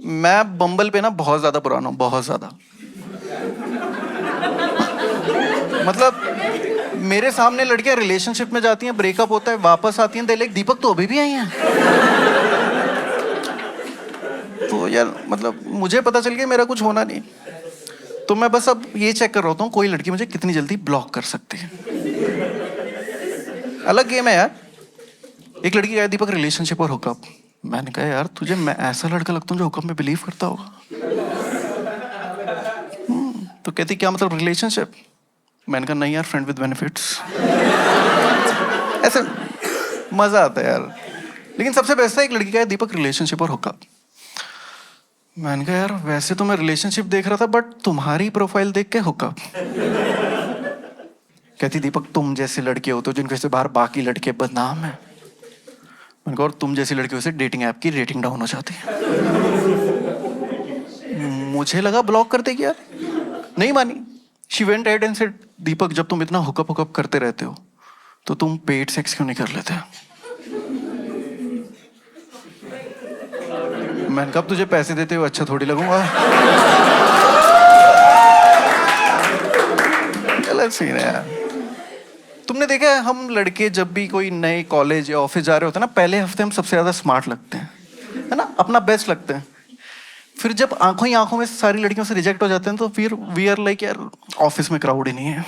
मैं बम्बल पे ना बहुत ज्यादा पुराना हूँ, बहुत ज्यादा। मतलब मेरे सामने लड़कियां रिलेशनशिप में जाती हैं, ब्रेकअप होता है, वापस आती हैं, दे लाइक दीपक तो अभी भी आई हैं। तो यार मतलब मुझे पता चल गया मेरा कुछ होना नहीं, तो मैं बस अब ये चेक कर रहा होता हूँ कोई लड़की मुझे कितनी जल्दी ब्लॉक कर सकती है। अलग गेम है यार। एक लड़की कहा दीपक रिलेशनशिप और हुकअप। मैंने कहा यार तुझे मैं ऐसा लड़का लगता हूँ जो हुकअप में बिलीव करता होगा। तो कहती क्या मतलब रिलेशनशिप। मैंने कहा नहीं यार, फ्रेंड विद बेनिफिट्स। ऐसे मजा आता है यार। लेकिन सबसे बेस्ट है एक लड़की का है दीपक रिलेशनशिप और हुकअप। मैंने कहा यार वैसे तो मैं रिलेशनशिप देख रहा था बट तुम्हारी प्रोफाइल देख के हुकअप। कहती दीपक तुम जैसे लड़के होते हो जिनके से बाहर बाकी लड़के बदनाम है। मैंने कहा और तुम जैसी लड़कियों से डेटिंग ऐप की रेटिंग डाउन हो जाती है। मुझे लगा ब्लॉक कर देगी यार, नहीं मानी। She went ahead and said Deepak जब तुम इतना हुकअप हुकअप करते रहते हो तो तुम पेड सेक्स क्यों नहीं कर लेते। मैंने कहा तुझे पैसे देते हुए अच्छा थोड़ी लगूंगा। गलत सीन है यार। तुमने देखा है हम लड़के जब भी कोई नए कॉलेज या ऑफिस जा रहे होते हैं ना, पहले हफ्ते हम सबसे ज्यादा स्मार्ट लगते हैं, है ना, अपना बेस्ट लगते हैं। फिर जब आंखों ही आंखों में सारी लड़कियों से रिजेक्ट हो जाते हैं तो फिर वी आर लाइक यार ऑफिस में क्राउड ही नहीं है।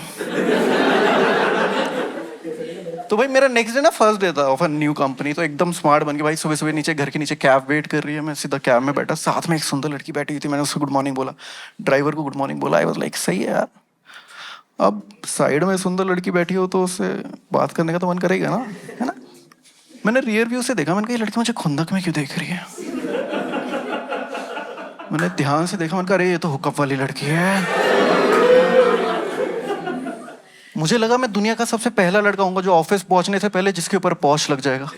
तो भाई मेरा नेक्स्ट डे ना फर्स्ट डे था ऑफ अ न्यू कंपनी, तो एकदम स्मार्ट बन के भाई सुबह सुबह नीचे घर के नीचे कैब वेट कर रही है, मैं सीधा कैब में बैठा, साथ में एक सुंदर लड़की बैठी हुई थी। मैंने उसको गुड मॉर्निंग बोला, ड्राइवर को गुड मॉर्निंग बोला। आई वाज लाइक सही है यार, अब साइड में सुंदर लड़की बैठी हो तो उससे बात करने का तो मन करेगा ना, है ना। मैंने रियर व्यू से देखा, मैंने कहा ये लड़की मुझे खुंदक में क्यों देख रही है। मैंने ध्यान से देखा, मैंने कहा अरे ये तो हुकअप वाली लड़की है। मुझे लगा मैं दुनिया का सबसे पहला लड़का हूंगा जो ऑफिस पहुंचने से पहले जिसके ऊपर पॉश लग जाएगा।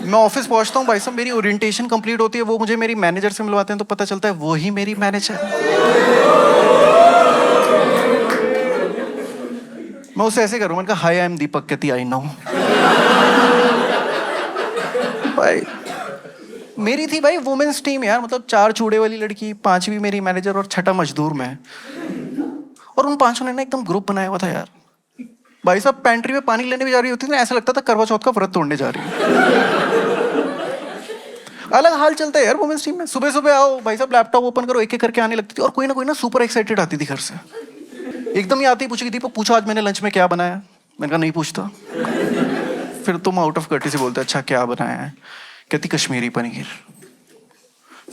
मैं ऑफिस पहुंचता हूँ भाई साहब, मेरी ओरिएंटेशन कंप्लीट होती है, वो मुझे मेरी मैनेजर से मिलवाते हैं तो पता चलता है वो ही मेरी मैनेजर। मैं उसे ऐसे करूँ, मैंने कहा हाय आई एम दीपक, कहती आई नो। भाई मेरी थी भाई वुमेन्स टीम यार, मतलब 4 चूड़े वाली लड़की, 5वीं मेरी मैनेजर और 6ठा मजदूर में। और उन 5 ने ना एकदम ग्रुप बनाया हुआ था यार। भाई साहब पेंट्री में पानी लेने भी जा रही होती थी ना, ऐसा लगता था करवा चौथ का व्रत तोड़ने जा रही है। अलग हाल चलता है यार वुमेन्स टीम में। सुबह सुबह आओ भाई साहब, लैपटॉप ओपन करो, एक एक करके आने लगती थी, और कोई ना सुपर एक्साइटेड आती थी घर से। एकदम ही आती पूछेगी दीपक पूछो आज मैंने लंच में क्या बनाया। मैंने कहा नहीं पूछता। फिर तुम आउट ऑफ कर्टी से बोलते अच्छा क्या बनाया है, कहती कश्मीरी पनीर।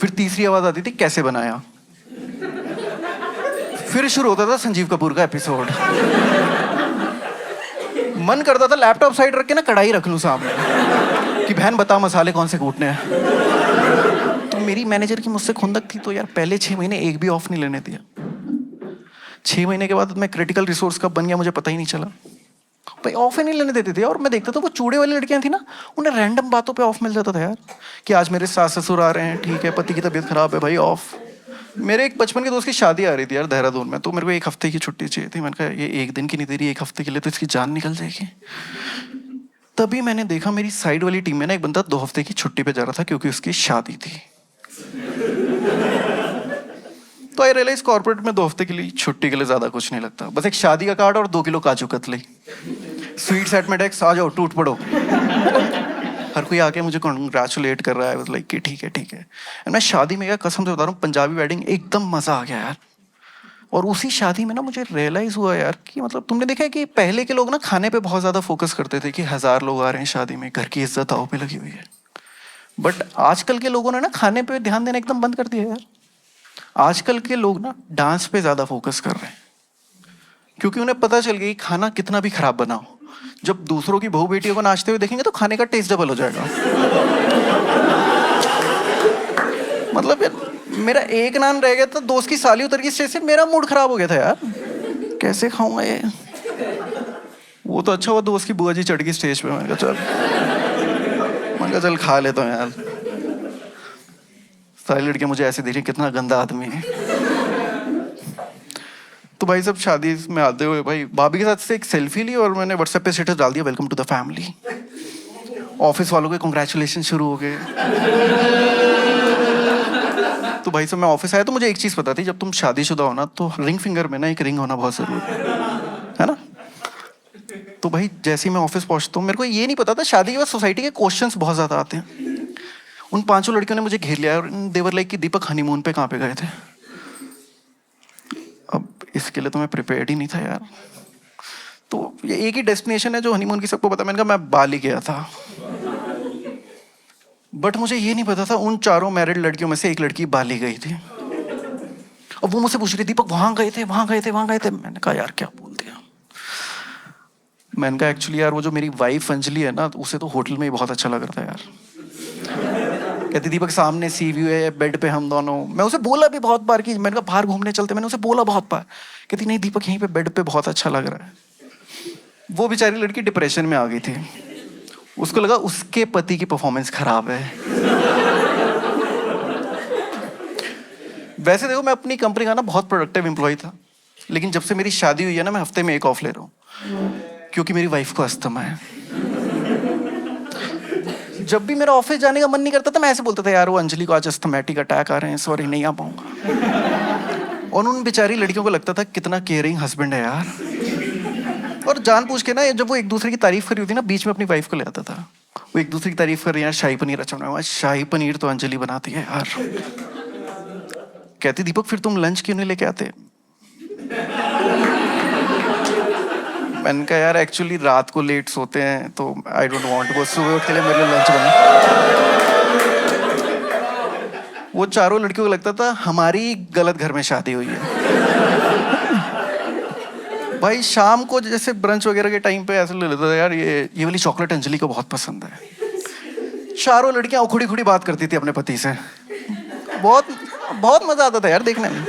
फिर तीसरी आवाज आती थी कैसे बनाया। फिर शुरू होता था संजीव कपूर का एपिसोड। मन करता था लैपटॉप साइड रख के ना कढ़ाई रख लूं सामने कि बहन बता मसाले कौन से कूटने हैं। तो मेरी मैनेजर की मुझसे खुंदक थी, तो यार पहले 6 महीने एक भी ऑफ नहीं लेने दिया। 6 महीने के बाद मैं क्रिटिकल रिसोर्स कब बन गया मुझे पता ही नहीं चला। भाई ऑफ ही नहीं लेने देते थे, और मैं देखता था वो चूड़े वाली लड़कियां थी ना, उन्हें रैंडम बातों पे ऑफ मिल जाता था यार, कि आज मेरे सास ससुर आ रहे हैं, ठीक है, पति की तबीयत खराब है भाई ऑफ। मेरे एक बचपन के दोस्त की शादी आ रही थी यार देहरादून में, तो मेरे को 1 हफ्ते की छुट्टी चाहिए थी। मैंने कहा ये 1 दिन की नहीं दे रही, 1 हफ्ते के लिए तो इसकी जान निकल जाएगी। तभी मैंने देखा मेरी साइड वाली टीम में ना एक बंदा 2 हफ्ते की छुट्टी पे जा रहा था क्योंकि उसकी शादी थी। तो आई रियलाइज कॉर्पोरेट में 2 हफ्ते के लिए छुट्टी के लिए ज्यादा कुछ नहीं लगता, बस एक शादी का कार्ड और 2 kilo kaju katli, sweet set में टैक्स, आ जाओ टूट पड़ो। हर कोई आके मुझे कॉन्ग्रेचुलेट कर रहा है, लाइक कि ठीक है ठीक है। एंड मैं शादी में गया, कसम से बता रहा हूँ, पंजाबी वेडिंग, एकदम मजा आ गया यार। और उसी शादी में ना मुझे रियलाइज हुआ यार कि मतलब तुमने देखा है कि पहले के लोग ना खाने पे बहुत ज्यादा फोकस करते थे कि 1000 लोग आ रहे हैं शादी में, घर की इज्जत दांव पे लगी हुई है। बट आजकल के लोगों ने ना खाने पे ध्यान देना एकदम बंद कर दिया यार। आजकल के लोग ना डांस पे ज्यादा फोकस कर रहे हैं, क्योंकि उन्हें पता चल गया कि खाना कितना भी खराब बनाओ, जब दूसरों की बहू बेटियों को नाचते हुए देखेंगे तो खाने का टेस्ट डबल हो जाएगा। मतलब यार मेरा एक नान रह गया था, दोस्त की साली उतर गई स्टेज से, मेरा मूड खराब हो गया था यार, कैसे खाऊंगा ये। वो तो अच्छा हुआ दोस्त की बुआ जी चढ़ गई स्टेज पे, मैंने कहा चल खा लेता हूँ यार। सारी लड़कियां मुझे ऐसे देख रही कितना गंदा आदमी है। तो भाई सब शादी में आते हुए भाई भाभी के साथ से एक सेल्फी ली और मैंने व्हाट्सएप पे स्टेटस डाल दिया welcome to the family. Office वालों के कॉन्ग्रेचुलेशन शुरू हो गए। तो भाई साहब मैं ऑफिस आया तो मुझे एक चीज पता थी, जब तुम शादीशुदा हो ना तो रिंग फिंगर में ना एक रिंग होना बहुत जरूरी है ना। तो भाई जैसे ही मैं ऑफिस पहुंचता हूँ, मेरे को ये नहीं पता था शादी के बाद सोसाइटी के क्वेश्चंस बहुत ज्यादा आते हैं। उन 5 लड़कियों ने मुझे घेर लिया और देवर लाइक कि दीपक हनीमून पे कहाँ पे गए थे। अब इसके लिए तो मैं प्रिपेयर्ड ही नहीं था यार। तो ये एक ही डेस्टिनेशन है जो हनीमून की सबको पता, मैंने कहा मैं बाली गया था। बट मुझे ये नहीं पता था उन 4 मैरिड लड़कियों में से एक लड़की बाली गई थी। अब वो मुझसे पूछ रही दीपक वहां गए थे, वहां गए थे, वहां गए थे। मैंने कहा यार क्या बोल दिया। मैंने कहा एक्चुअली यार वो जो मेरी वाइफ अंजलि है ना, उसे तो होटल में ही बहुत अच्छा लग रहा था यार। कहती दीपक सामने सी व्यू है, बेड पे हम दोनों। मैं उसे बोला भी बहुत बार कि मैंने कहा बाहर घूमने चलते, मैंने उसे बोला बहुत बार। कहती नहीं दीपक यहीं पे बेड पे बहुत अच्छा लग रहा है। वो बेचारी लड़की डिप्रेशन में आ गई थी। उसको लगा उसके पति की परफॉर्मेंस खराब है। वैसे देखो मैं अपनी कंपनी का ना बहुत प्रोडक्टिव एम्प्लॉय था, लेकिन जब से मेरी शादी हुई है ना मैं हफ्ते में 1 ऑफ ले रहा हूँ, क्योंकि मेरी वाइफ को अस्थमा है। जब भी मेरा ऑफिस जाने का मन नहीं करता था, मैं ऐसे बोलता था यार वो अंजलि को आज अस्थमैटिक अटैक आ रहे हैं, सॉरी नहीं आ पाऊंगा। और उन बेचारी लड़कियों को लगता था कितना केयरिंग हस्बैंड है यार। और जानबूझ के ना जब वो एक दूसरे की तारीफ कर रही होती ना, बीच में अपनी वाइफ को ले आता था। वो एक दूसरे की तारीफ कर रही है, शाही पनीर अच्छा बना हुआ है, शाही पनीर तो अंजलि बनाती है यार। कहती दीपक फिर तुम लंच क्यों नहीं लेके आते। मैंने कहा यार एक्चुअली रात को लेट सोते हैं तो आई डोंट वांट, वो सुबह उठ के लिए मेरे लिए लंच बना। वो 4 लड़कियों को लगता था हमारी गलत घर में शादी हुई है। भाई शाम को जैसे ब्रंच वगैरह के टाइम पे ऐसे ले लेता था यार ये वाली चॉकलेट अंजलि को बहुत पसंद है। 4 लड़कियां उखड़ी खुड़ी बात करती थी अपने पति से। बहुत बहुत मजा आता था यार देखने में।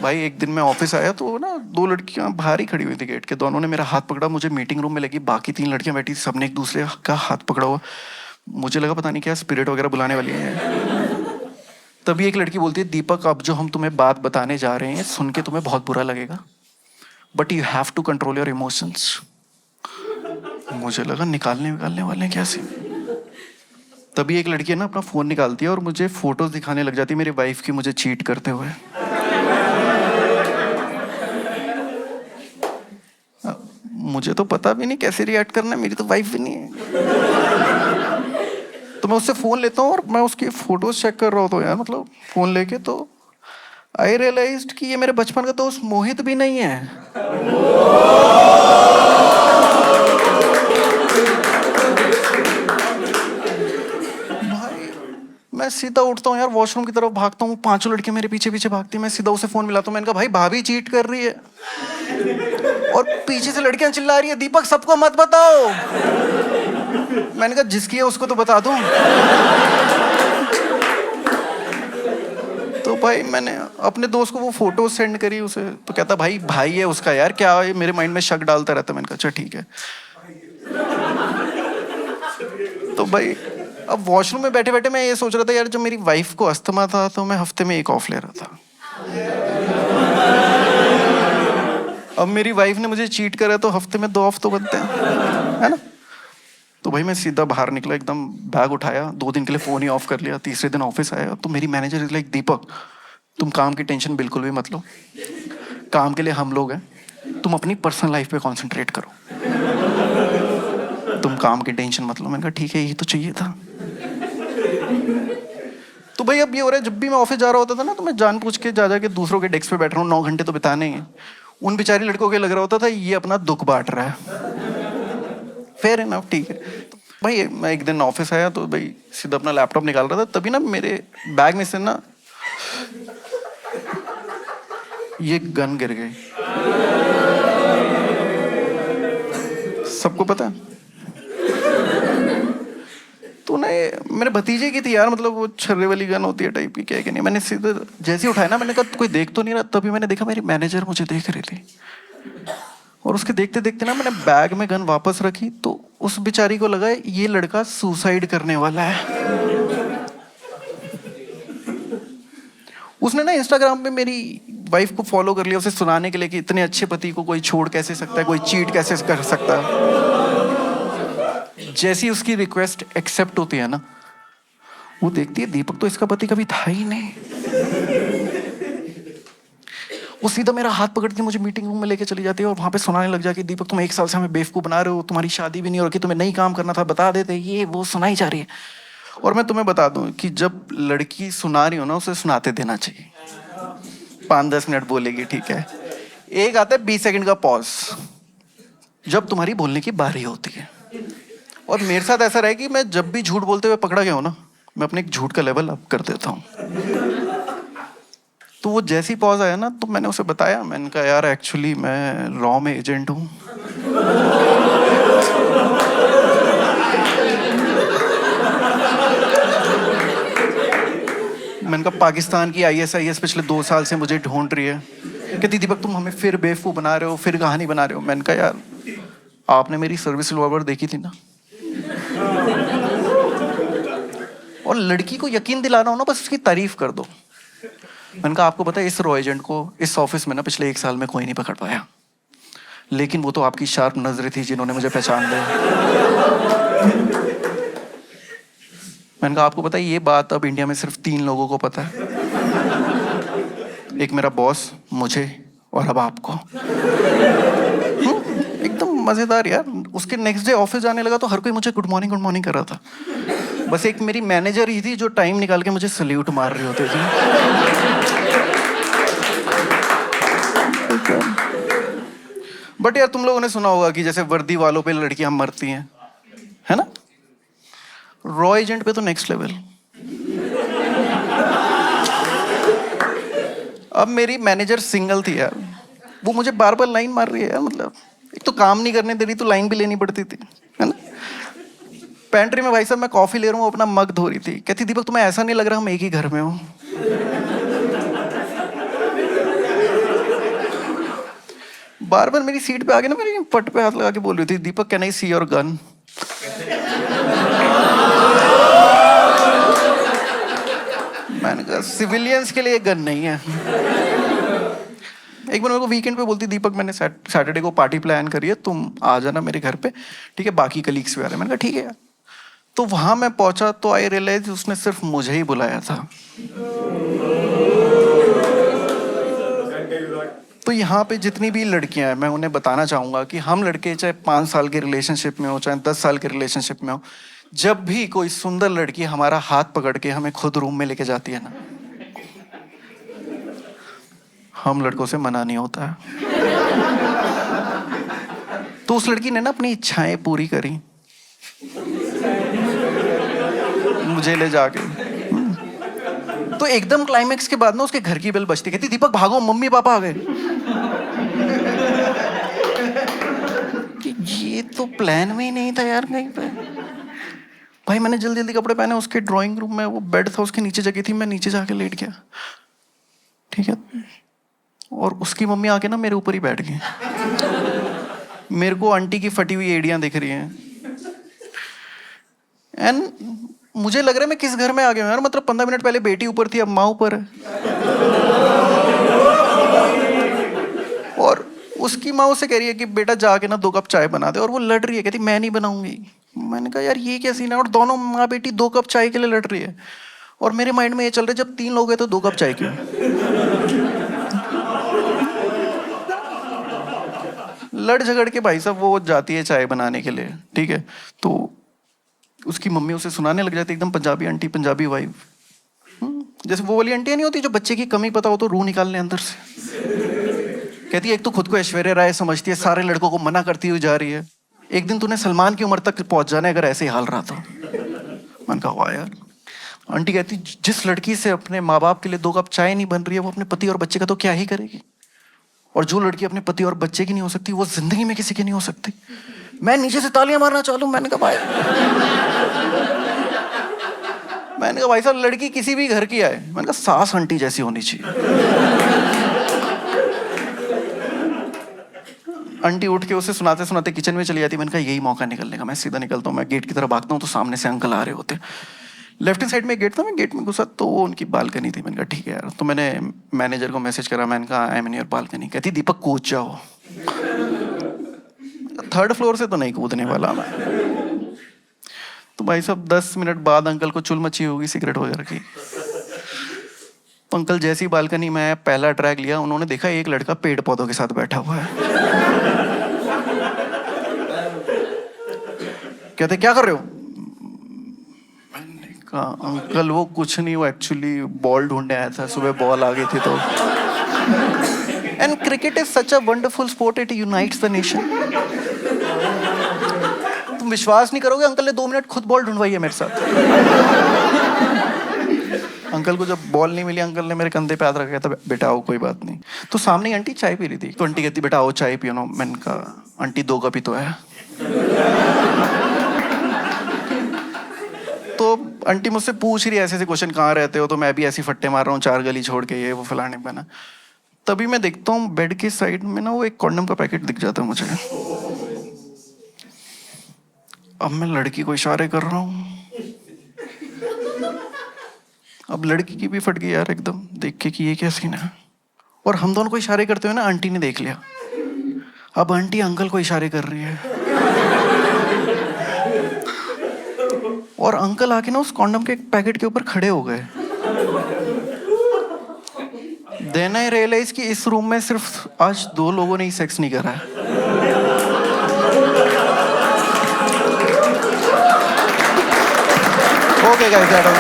भाई एक दिन मैं ऑफिस आया तो ना 2 लड़कियां बाहर ही खड़ी हुई थी गेट के, दोनों ने मेरा हाथ पकड़ा, मुझे मीटिंग रूम में लगी, बाकी 3 लड़कियां बैठी थी, सबने एक दूसरे का हाथ पकड़ा हुआ। मुझे लगा पता नहीं क्या स्पिरिट वगैरह बुलाने वाली है। तभी एक लड़की बोलती है दीपक अब जो हम तुम्हें बात बताने जा रहे हैं सुन के तुम्हें बहुत बुरा लगेगा, but you have to control your emotions. मुझे लगा निकालने वाले हैं क्या सीन। तभी एक लड़की है ना अपना फोन निकालती है और मुझे फोटोज दिखाने लग जाती है मेरी वाइफ की मुझे चीट करते हुए। मुझे तो पता भी नहीं कैसे रिएक्ट करना है, मेरी तो वाइफ भी नहीं है। तो मैं उससे फोन लेता हूँ और मैं उसकी फोटोज चेक कर रहा होता हूँ यार, मतलब फोन लेके तो आई रियलाइज्ड कि ये मेरे बचपन का दोस्त मोहित भी नहीं है। भाई मैं सीधा उठता हूँ यार, वॉशरूम की तरफ भागता हूँ, 5 लड़के मेरे पीछे पीछे भागती हैं, मैं सीधा उसे फोन मिलाता हूँ। मैंने कहा भाई भाभी चीट कर रही है। और पीछे से लड़कियां चिल्ला रही है दीपक सबको मत बताओ। मैंने कहा जिसकी है उसको तो बता दूं। तो भाई मैंने अपने दोस्त को वो फोटो सेंड करी उसे, तो कहता भाई भाई है उसका यार, क्या है मेरे माइंड में शक डालता रहता। मैंने कहा अच्छा ठीक है। तो भाई अब वॉशरूम में बैठे बैठे मैं ये सोच रहा था यार जब मेरी वाइफ को अस्थमा था तो मैं हफ्ते में 1 ऑफ ले रहा था। अब मेरी वाइफ ने मुझे चीट करा तो हफ्ते में 2 ऑफ तो बनते हैं, है ना। तो भाई मैं सीधा बाहर निकला, एकदम बैग उठाया, 2 दिन के लिए फोन ही ऑफ कर लिया। तीसरे दिन ऑफिस आया तो मेरी मैनेजर इज लाइक दीपक तुम काम की टेंशन बिल्कुल भी मत लो, काम के लिए हम लोग हैं, तुम अपनी पर्सनल लाइफ पे कंसंट्रेट करो, तुम काम की टेंशन मत लो। मैंने कहा ठीक है यही तो चाहिए था। तो भाई अब ये हो रहा है जब भी मैं ऑफिस जा रहा होता था ना तो मैं जानबूझ के जा जाके दूसरों के डेस्क पे बैठ रहा हूँ, 9 घंटे तो बिताने ही। उन बेचारी लड़कों के लग रहा होता था ये अपना दुख बांट रहा है। फेयर इनफ, ठीक है। तो भाई मैं एक दिन ऑफिस आया तो भाई सीधा अपना लैपटॉप निकाल रहा था, तभी ना मेरे बैग में से ना ये गन गिर गई। सबको पता है तो ना मेरे भतीजे की थी यार, मतलब वो छर्रे वाली गन होती है टाइप की, क्या है कि नहीं। मैंने सीधे जैसे ही उठाया ना मैंने कहा कोई देख तो नहीं रहा, तभी मैंने देखा मेरी मैनेजर मुझे देख रही थी। और उसके देखते देखते ना मैंने बैग में गन वापस रखी तो उस बेचारी को लगा ये लड़का सुसाइड करने वाला है। उसने ना इंस्टाग्राम पे मेरी वाइफ को फॉलो कर लिया उसे सुनाने के लिए कि इतने अच्छे पति को कोई छोड़ कैसे सकता है, कोई चीट कैसे कर सकता है। जैसी उसकी रिक्वेस्ट एक्सेप्ट होती है ना, वो देखती है दीपक तो इसका पति कभी था ही नहीं। वो सीधा मेरा हाथ पकड़ के मुझे मीटिंग रूम में लेके चली जाती है और वहां पे सुनाने लग जाती है, दीपक तुम 1 साल से हमें बेवकूफ बना रहे हो, तुम्हारी शादी भी नहीं हो रही, तुम्हें नहीं काम करना था, बता देते, ये वो सुनाई जा रही है। और मैं तुम्हें बता दूं कि जब लड़की सुना रही हो ना, उसे सुनाते देना चाहिए। 5-10 मिनट बोलेगी, ठीक है, एक आता है 20 सेकंड का पॉज, जब तुम्हारी बोलने की बारी होती है। और मेरे साथ ऐसा रहा कि मैं जब भी झूठ बोलते हुए पकड़ा गया हूं ना, मैं अपने एक झूठ का लेवल अप कर देता हूँ। तो वो जैसी पॉज आया ना, तो मैंने उसे बताया, मैंने कहा यार एक्चुअली मैं रॉ में एजेंट हूँ। मैंने कहा पाकिस्तान की ISIS पिछले 2 साल से मुझे ढूंढ रही है। कहती दीपक तुम हमें फिर बेवकूफ बना रहे हो, फिर कहानी बना रहे हो। मैंने कहा यार आपने मेरी सर्विस रिवॉल्वर देखी थी ना, और लड़की को यकीन दिलाना हो ना, बस उसकी तारीफ कर दो। मैंने कहा आपको पता है इस रॉ एजेंट को इस ऑफिस में ना पिछले 1 साल में कोई नहीं पकड़ पाया, लेकिन वो तो आपकी शार्प नजरें थी जिन्होंने मुझे पहचान लिया। मैंने कहा आपको पता है ये बात अब इंडिया में सिर्फ 3 लोगों को पता है, एक मेरा बॉस, मुझे, और अब आपको। एकदम मजेदार यार। उसके नेक्स्ट डे ऑफिस जाने लगा तो हर कोई मुझे गुड मॉर्निंग कर रहा था। बस एक मेरी मैनेजर ही थी जो टाइम निकाल के मुझे सल्यूट मार रही होती थी। बट यार तुम लोगों ने सुना होगा कि जैसे वर्दी वालों पे लड़कियां मरती हैं, है ना, रॉ एजेंट पे तो नेक्स्ट लेवल। अब मेरी मैनेजर सिंगल थी यार, वो मुझे बार बार लाइन मार रही है यार, मतलब एक तो काम नहीं करने दे रही तो लाइन भी लेनी पड़ती थी, है ना। पेंट्री में भाई साहब मैं कॉफी ले रहा हूँ, अपना मग धो रही थी, कहती दीपक तुम्हें ऐसा नहीं लग रहा हम एक ही घर में हो। बार बार मेरी सीट पे आके ना मेरी पट पे हाथ लगा के बोल रही थी Deepak can I see your gun. मैंने कहा सिविलियंस के लिए गन नहीं है। एक बार मेरे को वीकेंड पे बोलती दीपक मैंने सैटरडे को पार्टी प्लान करी है, तुम आ जाना मेरे घर पे, ठीक है, बाकी कलीग्स भी आ रहे हैं। मैंने कहा ठीक है यार। तो वहां मैं पहुंचा तो आई रियलाइज उसने सिर्फ मुझे ही बुलाया था। तो यहाँ पे जितनी भी लड़कियां हैं मैं उन्हें बताना चाहूंगा कि हम लड़के चाहे 5 साल के रिलेशनशिप में हो चाहे 10 साल के रिलेशनशिप में हो, जब भी कोई सुंदर लड़की हमारा हाथ पकड़ के हमें खुद रूम में लेके जाती है ना, हम लड़कों से मना नहीं होता है। तो उस लड़की ने ना अपनी इच्छाएं पूरी करी मुझे ले जाके। तो एकदम क्लाइमेक्स के बाद ना उसके घर की बेल बजती, कहती दीपक भागो मम्मी पापा आ गए। ये तो प्लान में ही नहीं था यार कहीं पे। भाई मैंने जल्दी जल्दी कपड़े पहने, उसके ड्राइंग रूम में वो बेड था, उसके नीचे जगह थी, मैं नीचे जाके लेट गया, ठीक है। और उसकी मम्मी आके ना मेरे ऊपर ही बैठ गई। मेरे को आंटी की फटी हुई एड़ियां दिख रही हैं, एंड मुझे लग रहा है मैं किस घर में आ गया हूं यार। मतलब 15 मिनट पहले बेटी ऊपर थी, अब माँ ऊपर है। और उसकी माँ उससे कह रही है कि बेटा जाके ना 2 कप चाय बना दे, और वो लड़ रही है, कहती मैं नहीं बनाऊंगी। मैंने कहा यार ये क्या सीन है, और दोनों माँ बेटी 2 कप चाय के लिए लड़ रही है। और मेरे माइंड में ये चल रहा है जब 3 लोग हैं तो 2 कप चाय क्यों। लड़ झगड़ के भाई साहब वो जाती है चाय बनाने के लिए, ठीक है। तो उसकी मम्मी उसे सुनाने लग जाती, एकदम पंजाबी आंटी, पंजाबी वाइफ। जैसे वो वाली आंटियां नहीं होती जो बच्चे की कमी पता हो तो रूह निकाल ले अंदर से। कहती है एक तो खुद को ऐश्वर्या राय समझती है, सारे लड़कों को मना करती हुई जा रही है, एक दिन तूने सलमान की उम्र तक पहुंच जाना है अगर ऐसे ही हाल रहा तो। मैंने कहा वाह यार। आंटी कहती जिस लड़की से अपने माँ बाप के लिए 2 कप चाय नहीं बन रही है वो अपने पति और बच्चे का तो क्या ही करेगी। और जो लड़की अपने पति और बच्चे की नहीं हो सकती वो जिंदगी में किसी की नहीं हो सकती। मैं नीचे से तालियां मारना चालू। मैंने कहा भाई साहब लड़की किसी भी घर की आए, मैंने कहा सास आंटी जैसी होनी चाहिए। आंटी उठ के उसे सुनाते सुनाते किचन में चली जाती। मैंने कहा यही मौका निकलने का। मैं सीधा निकलता हूँ, मैं गेट की तरफ भागता हूँ तो सामने से अंकल आ रहे होते। लेफ्ट हैंड साइड में गेट था, मैं गेट में घुसा तो वो उनकी बालकनी थी। मैंने कहा ठीक है यार। तो मैंने मैनेजर को मैसेज करा, मैंने कहा I am in your balcony. कहती दीपक कूद जाओ। 3rd फ्लोर से तो नहीं कूदने वाला मैं। तो भाई साहब 10 मिनट बाद अंकल को चुल मची होगी सिगरेट वगैरह की। तो अंकल जैसी बालकनी में पहला ट्रैक लिया, उन्होंने देखा एक लड़का पेड़ पौधों के साथ बैठा हुआ है। कहते क्या कर रहे हो? मैंने कहा अंकल वो कुछ नहीं, वो एक्चुअली बॉल ढूंढने आया था, सुबह बॉल आ गई थी तो। And cricket is such a wonderful sport, it unites the nation. तुम विश्वास नहीं करोगे, अंकल ने 2 मिनट खुद बॉल ढूंढवाई है मेरे साथ। अंकल को जब बॉल नहीं मिली, अंकल ने मेरे कंधे पे हाथ रखा था, बेटा आओ कोई बात नहीं। तो सामने आंटी चाय पी रही थी, तो आंटी कहती बेटा आओ चाय पियो ना। मैंने कहा आंटी 2 कप ही तो है। तो आंटी मुझसे पूछ रही है ऐसे ऐसे क्वेश्चन, कहाँ रहते हो? तो मैं भी ऐसी फट्टे मार रहा हूँ 4 गली छोड़ के, ये वो फलाने पे ना। तभी मैं देखता हूँ बेड के साइड में ना वो एक कॉन्डम का पैकेट दिख जाता है मुझे। अब मैं लड़की को इशारे कर रहा हूँ, अब लड़की की भी फट गई यार एकदम देख के कि ये क्या सीन है। और हम दोनों को इशारे करते हुए ना आंटी ने देख लिया। अब आंटी अंकल को इशारे कर रही है, और अंकल आके ना उस कॉन्डम के पैकेट के ऊपर खड़े हो गए। देन आई रियलाइज कि इस रूम में सिर्फ आज 2 लोगों ने ही सेक्स नहीं करा है। Okay guys, that was